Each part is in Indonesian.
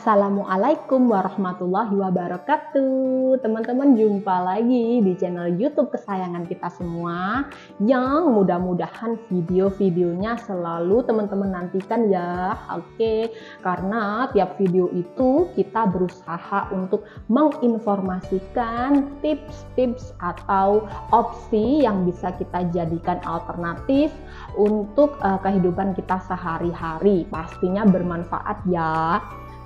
Assalamualaikum warahmatullahi wabarakatuh. Teman-teman, jumpa lagi di channel YouTube kesayangan kita semua, yang mudah-mudahan video-videonya selalu teman-teman nantikan ya. Oke, karena tiap video itu kita berusaha untuk menginformasikan tips-tips atau opsi yang bisa kita jadikan alternatif untuk kehidupan kita sehari-hari. Pastinya bermanfaat ya.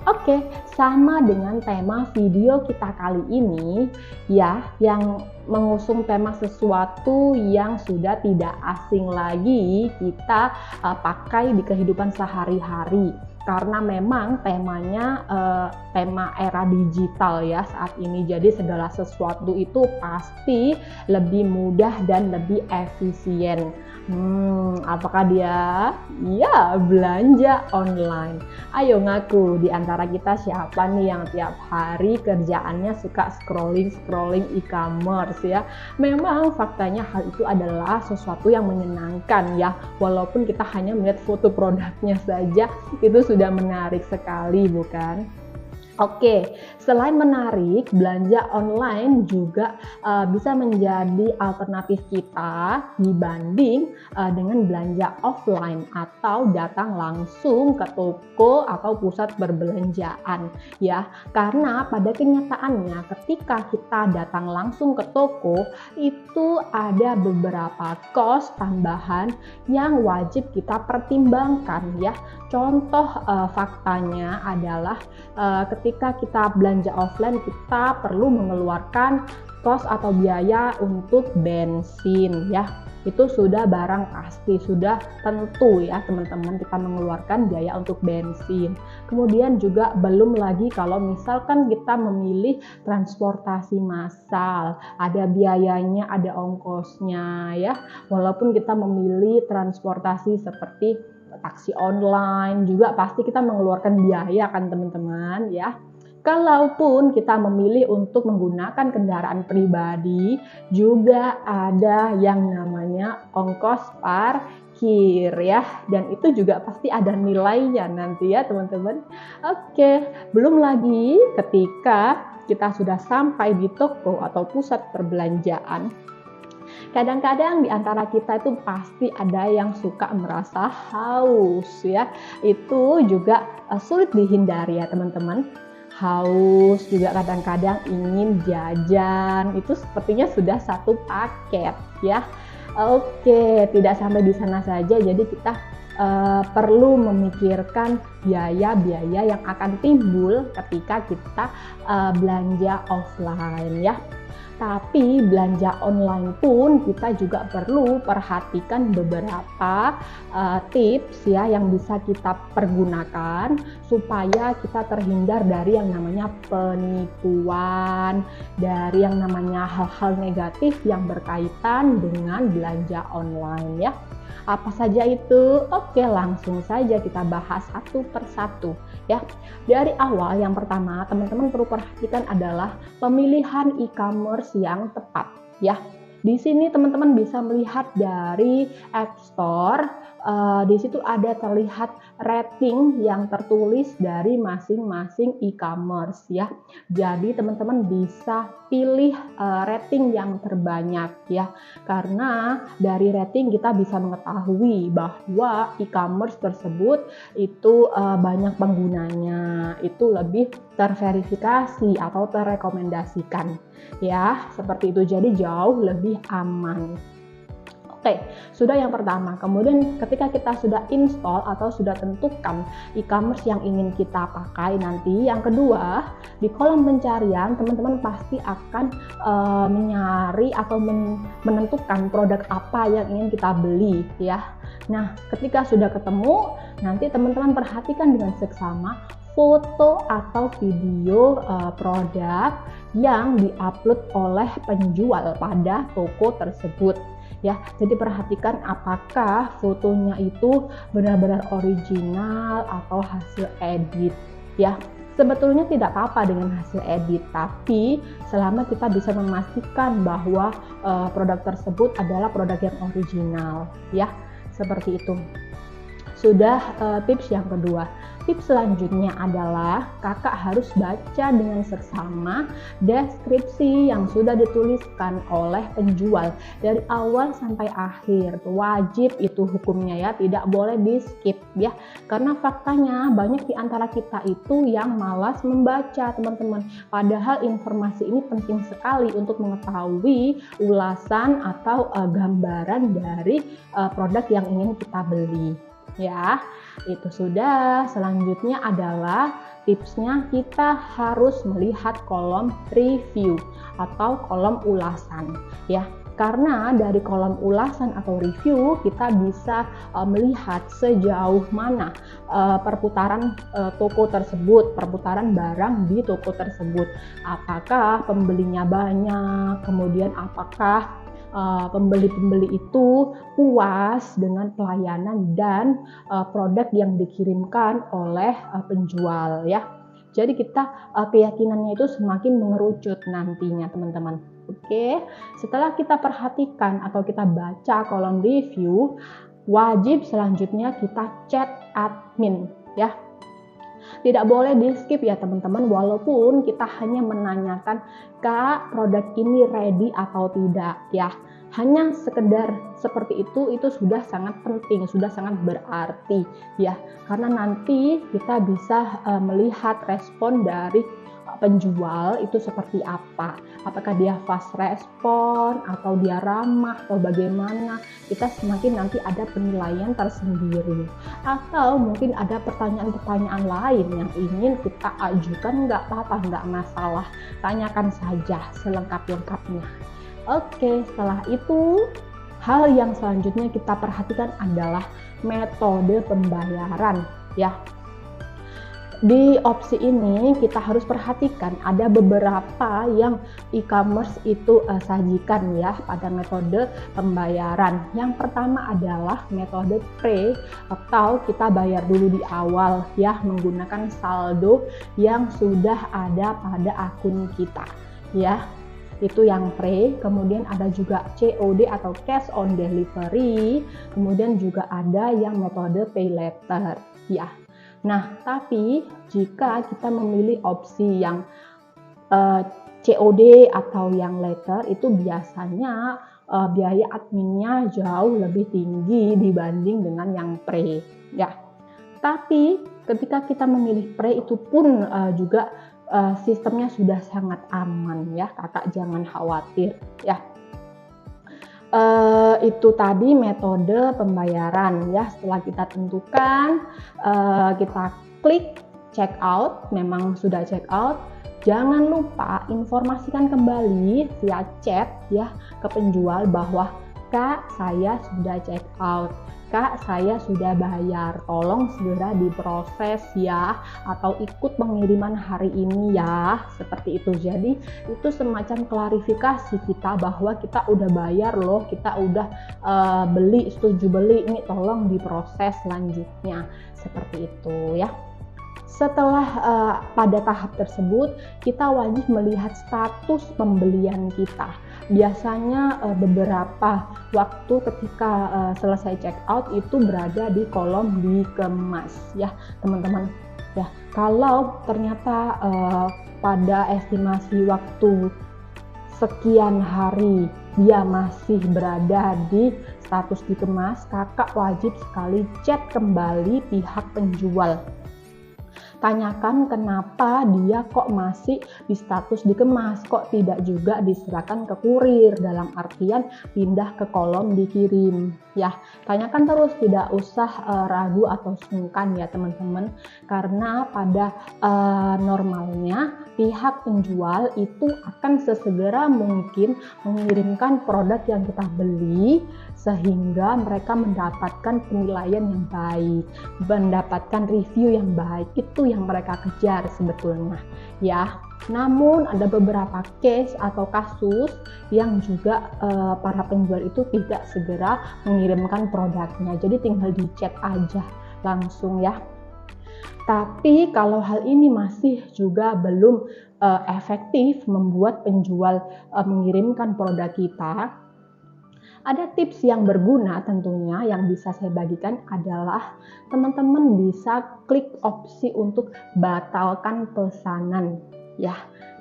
Oke, sama dengan tema video kita kali ini ya, yang mengusung tema sesuatu yang sudah tidak asing lagi kita pakai di kehidupan sehari-hari. Karena memang temanya tema era digital ya saat ini. Jadi segala sesuatu itu pasti lebih mudah dan lebih efisien. Apakah dia? Ya, belanja online. Ayo ngaku, di antara kita siapa nih yang tiap hari kerjaannya suka scrolling e-commerce ya. Memang faktanya hal itu adalah sesuatu yang menyenangkan ya. Walaupun kita hanya melihat foto produknya saja, itu sudah menarik sekali, bukan? Oke, selain menarik, belanja online juga bisa menjadi alternatif kita dibanding dengan belanja offline atau datang langsung ke toko atau pusat perbelanjaan ya. Karena pada kenyataannya ketika kita datang langsung ke toko itu ada beberapa cost tambahan yang wajib kita pertimbangkan ya. Contoh faktanya adalah ketika kita belanja offline, kita perlu mengeluarkan kos atau biaya untuk bensin ya. Itu sudah barang pasti, sudah tentu ya teman-teman, kita mengeluarkan biaya untuk bensin. Kemudian juga belum lagi kalau misalkan kita memilih transportasi massal, ada biayanya, ada ongkosnya ya. Walaupun kita memilih transportasi seperti taksi online, juga pasti kita mengeluarkan biaya kan teman-teman ya. Kalaupun kita memilih untuk menggunakan kendaraan pribadi, juga ada yang namanya ongkos parkir ya, dan itu juga pasti ada nilainya nanti ya teman-teman. Oke, belum lagi ketika kita sudah sampai di toko atau pusat perbelanjaan, kadang-kadang di antara kita itu pasti ada yang suka merasa haus ya. Itu juga sulit dihindari ya teman-teman. Haus, juga kadang-kadang ingin jajan, itu sepertinya sudah satu paket ya. Oke, tidak sampai di sana saja, jadi kita perlu memikirkan biaya-biaya yang akan timbul ketika kita belanja offline ya. Tapi belanja online pun kita juga perlu perhatikan beberapa tips ya yang bisa kita pergunakan supaya kita terhindar dari yang namanya penipuan, dari yang namanya hal-hal negatif yang berkaitan dengan belanja online ya. Apa saja itu? Oke, langsung saja kita bahas satu persatu ya. Dari awal, yang pertama teman-teman perlu perhatikan adalah pemilihan e-commerce yang tepat ya. Di sini teman-teman bisa melihat dari App Store, di situ ada terlihat rating yang tertulis dari masing-masing e-commerce ya. Jadi teman-teman bisa pilih rating yang terbanyak ya. Karena dari rating kita bisa mengetahui bahwa e-commerce tersebut itu banyak penggunanya, itu lebih terverifikasi atau terrekomendasikan ya, seperti itu. Jadi jauh lebih aman. Oke, sudah yang pertama. Kemudian ketika kita sudah install atau sudah tentukan e-commerce yang ingin kita pakai nanti, yang kedua, di kolom pencarian teman-teman pasti akan mencari atau menentukan produk apa yang ingin kita beli ya. Nah, ketika sudah ketemu, nanti teman-teman perhatikan dengan seksama foto atau video produk yang diupload oleh penjual pada toko tersebut ya. Jadi perhatikan apakah fotonya itu benar-benar original atau hasil edit ya. Sebetulnya tidak apa-apa dengan hasil edit, tapi selama kita bisa memastikan bahwa produk tersebut adalah produk yang original ya, seperti itu. Sudah tips yang kedua. Tips selanjutnya adalah kakak harus baca dengan seksama deskripsi yang sudah dituliskan oleh penjual dari awal sampai akhir. Wajib itu hukumnya ya, tidak boleh di skip ya. Karena faktanya banyak di antara kita itu yang malas membaca teman-teman. Padahal informasi ini penting sekali untuk mengetahui ulasan atau gambaran dari produk yang ingin kita beli. Ya, itu sudah. Selanjutnya adalah tipsnya kita harus melihat kolom review atau kolom ulasan ya. Karena dari kolom ulasan atau review kita bisa melihat sejauh mana perputaran toko tersebut, perputaran barang di toko tersebut. Apakah pembelinya banyak, kemudian apakah pembeli-pembeli itu puas dengan pelayanan dan produk yang dikirimkan oleh penjual ya. Jadi kita keyakinannya itu semakin mengerucut nantinya teman-teman. Oke, setelah kita perhatikan atau kita baca kolom review, wajib selanjutnya kita chat admin ya. Tidak boleh di skip ya teman-teman, walaupun kita hanya menanyakan, Kak, produk ini ready atau tidak ya. Hanya sekedar seperti itu sudah sangat penting, sudah sangat berarti ya. Karena nanti kita bisa melihat respon dari penjual itu seperti apa. Apakah dia fast respon atau dia ramah atau bagaimana. Kita semakin nanti ada penilaian tersendiri. Atau mungkin ada pertanyaan-pertanyaan lain yang ingin kita ajukan, nggak apa-apa, nggak masalah. Tanyakan saja selengkap-lengkapnya. Oke, setelah itu hal yang selanjutnya kita perhatikan adalah metode pembayaran ya. Di opsi ini kita harus perhatikan ada beberapa yang e-commerce itu sajikan ya pada metode pembayaran. Yang pertama adalah metode pre atau kita bayar dulu di awal ya menggunakan saldo yang sudah ada pada akun kita ya. Itu yang pre. Kemudian ada juga COD atau cash on delivery. Kemudian juga ada yang metode pay later ya. Nah, tapi jika kita memilih opsi yang COD atau yang later itu biasanya biaya adminnya jauh lebih tinggi dibanding dengan yang pre ya. Tapi ketika kita memilih pre itu pun juga sistemnya sudah sangat aman ya, kakak jangan khawatir ya. Itu tadi metode pembayaran ya. Setelah kita tentukan, kita klik check out, memang sudah check out. Jangan lupa informasikan kembali via chat ya ke penjual bahwa Kak, saya sudah check out. Kak, saya sudah bayar, tolong segera diproses ya, atau ikut pengiriman hari ini ya, seperti itu. Jadi itu semacam klarifikasi kita bahwa kita udah bayar loh, kita udah beli, setuju beli, ini tolong diproses selanjutnya, seperti itu ya. Setelah pada tahap tersebut, kita wajib melihat status pembelian kita. Biasanya beberapa waktu ketika selesai check out itu berada di kolom dikemas ya teman-teman ya. Kalau ternyata pada estimasi waktu sekian hari dia masih berada di status dikemas, kakak wajib sekali chat kembali pihak penjual. Tanyakan kenapa dia kok masih di status dikemas, kok tidak juga diserahkan ke kurir, dalam artian pindah ke kolom dikirim ya. Tanyakan terus, tidak usah ragu atau sungkan ya teman-teman, karena pada normalnya pihak penjual itu akan sesegera mungkin mengirimkan produk yang kita beli sehingga mereka mendapatkan penilaian yang baik, mendapatkan review yang baik. Itu yang mereka kejar sebetulnya ya. Namun ada beberapa case atau kasus yang juga para penjual itu tidak segera mengirimkan produknya, jadi tinggal di chat aja langsung ya. Tapi kalau hal ini masih juga belum efektif membuat penjual mengirimkan produk kita, Ada tips yang berguna tentunya yang bisa saya bagikan adalah teman-teman bisa klik opsi untuk batalkan pesanan ya.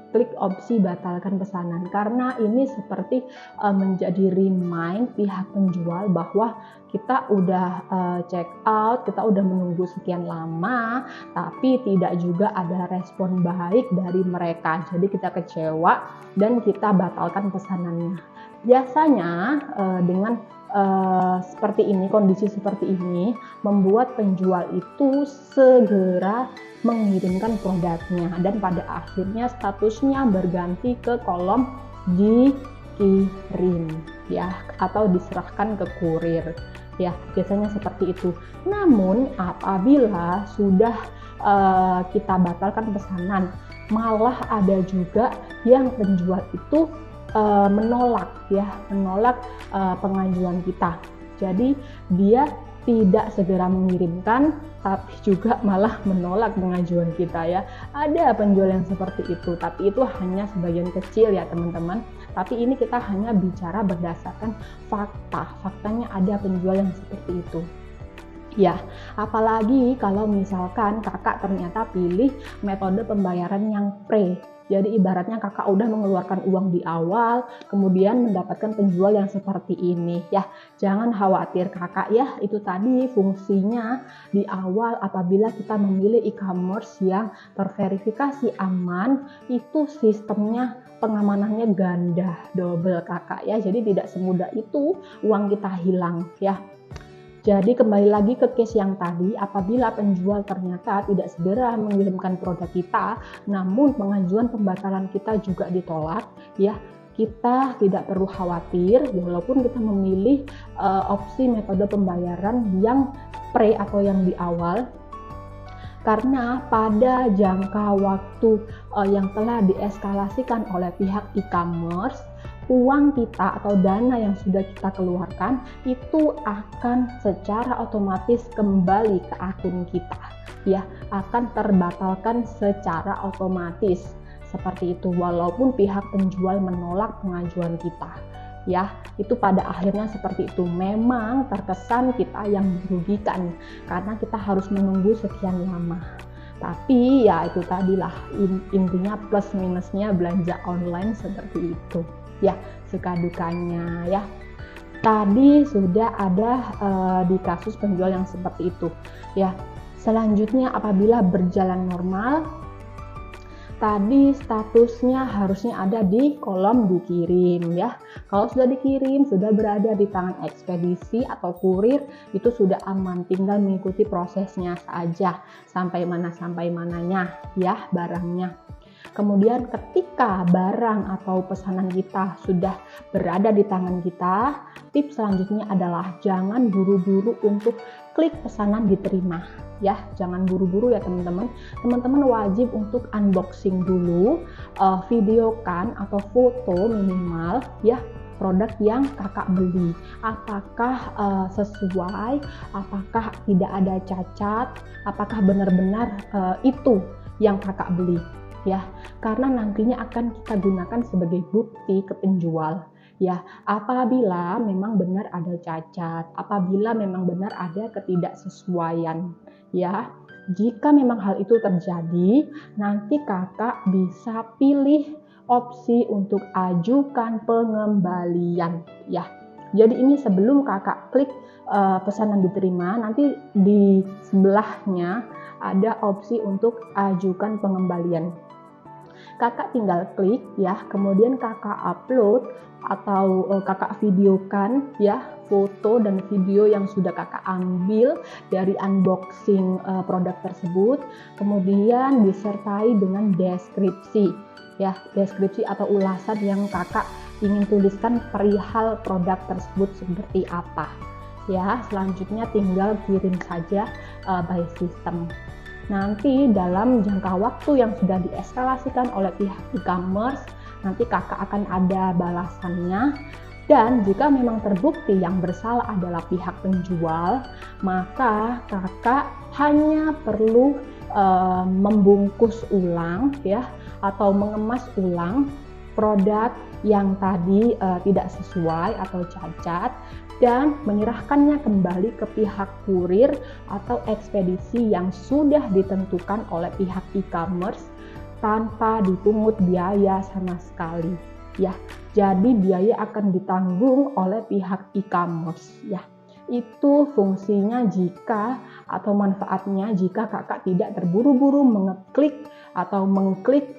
Klik opsi batalkan pesanan karena ini seperti menjadi remind pihak penjual bahwa kita udah check out, kita udah menunggu sekian lama tapi tidak juga ada respon baik dari mereka. Jadi kita kecewa dan kita batalkan pesanannya. Biasanya dengan seperti ini, kondisi seperti ini membuat penjual itu segera mengirimkan produknya dan pada akhirnya statusnya berganti ke kolom dikirim ya, atau diserahkan ke kurir ya, biasanya seperti itu. Namun apabila sudah kita batalkan pesanan, malah ada juga yang penjual itu menolak pengajuan kita. Jadi dia tidak segera mengirimkan tapi juga malah menolak pengajuan kita ya. Ada penjual yang seperti itu, tapi itu hanya sebagian kecil ya teman-teman. Tapi ini kita hanya bicara berdasarkan fakta. Faktanya ada penjual yang seperti itu. Ya, apalagi kalau misalkan kakak ternyata pilih metode pembayaran yang pre. Jadi ibaratnya kakak udah mengeluarkan uang di awal, kemudian mendapatkan penjual yang seperti ini ya. Jangan khawatir kakak ya, itu tadi fungsinya di awal apabila kita memilih e-commerce yang terverifikasi aman, itu sistemnya pengamanannya ganda, double kakak ya. Jadi tidak semudah itu uang kita hilang ya. Jadi kembali lagi ke case yang tadi, apabila penjual ternyata tidak segera mengirimkan produk kita, namun pengajuan pembatalan kita juga ditolak, ya kita tidak perlu khawatir walaupun kita memilih opsi metode pembayaran yang pre atau yang di awal. Karena pada jangka waktu yang telah dieskalasikan oleh pihak e-commerce, uang kita atau dana yang sudah kita keluarkan itu akan secara otomatis kembali ke akun kita ya, akan terbatalkan secara otomatis seperti itu walaupun pihak penjual menolak pengajuan kita ya. Itu pada akhirnya seperti itu, memang terkesan kita yang dirugikan karena kita harus menunggu sekian lama. Tapi ya itu tadilah intinya plus minusnya belanja online seperti itu ya, suka dukanya ya. Tadi sudah ada di kasus penjual yang seperti itu ya. Selanjutnya apabila berjalan normal, tadi statusnya harusnya ada di kolom dikirim ya. Kalau sudah dikirim, sudah berada di tangan ekspedisi atau kurir, itu sudah aman, tinggal mengikuti prosesnya saja sampai mananya ya barangnya. Kemudian ketika barang atau pesanan kita sudah berada di tangan kita, tips selanjutnya adalah jangan buru-buru untuk klik pesanan diterima ya. Jangan buru-buru ya teman-teman. Teman-teman wajib untuk unboxing dulu, videokan atau foto minimal ya produk yang kakak beli. Apakah sesuai, apakah tidak ada cacat, apakah benar-benar itu yang kakak beli ya, karena nantinya akan kita gunakan sebagai bukti ke penjual ya. Apabila memang benar ada cacat, apabila memang benar ada ketidaksesuaian ya, jika memang hal itu terjadi, nanti kakak bisa pilih opsi untuk ajukan pengembalian ya. Jadi ini sebelum kakak klik pesanan diterima, nanti di sebelahnya ada opsi untuk ajukan pengembalian. Kakak tinggal klik ya, kemudian kakak upload atau kakak videokan ya foto dan video yang sudah kakak ambil dari unboxing produk tersebut, kemudian disertai dengan deskripsi ya, deskripsi atau ulasan yang kakak ingin tuliskan perihal produk tersebut seperti apa ya. Selanjutnya tinggal kirim saja by system. Nanti dalam jangka waktu yang sudah dieskalasikan oleh pihak e-commerce, nanti kakak akan ada balasannya. Dan jika memang terbukti yang bersalah adalah pihak penjual, maka kakak hanya perlu membungkus ulang ya, atau mengemas ulang produk yang tadi tidak sesuai atau cacat dan menyerahkannya kembali ke pihak kurir atau ekspedisi yang sudah ditentukan oleh pihak e-commerce tanpa dipungut biaya sama sekali ya. Jadi biaya akan ditanggung oleh pihak e-commerce ya. Itu fungsinya jika atau manfaatnya jika kakak tidak terburu-buru mengeklik atau mengklik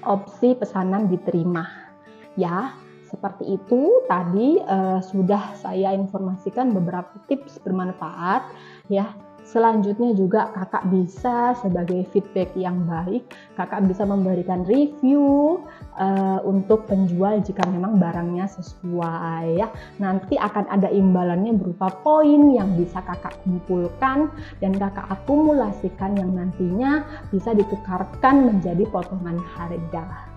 opsi pesanan diterima ya. Seperti itu tadi sudah saya informasikan beberapa tips bermanfaat ya. Selanjutnya juga kakak bisa sebagai feedback yang baik, kakak bisa memberikan review untuk penjual jika memang barangnya sesuai ya. Nanti akan ada imbalannya berupa poin yang bisa kakak kumpulkan dan kakak akumulasikan yang nantinya bisa ditukarkan menjadi potongan harga.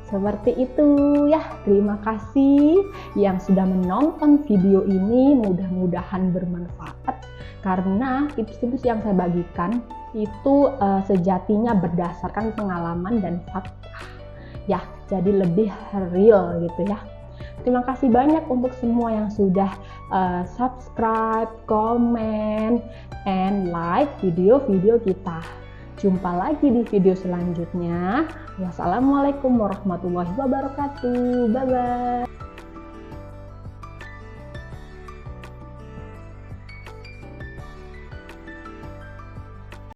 Seperti itu ya, terima kasih yang sudah menonton video ini, mudah-mudahan bermanfaat karena tips-tips yang saya bagikan itu sejatinya berdasarkan pengalaman dan fakta ya, jadi lebih real gitu ya. Terima kasih banyak untuk semua yang sudah subscribe, comment, and like video-video kita. Jumpa lagi di video selanjutnya. Wassalamualaikum warahmatullahi wabarakatuh. Bye-bye.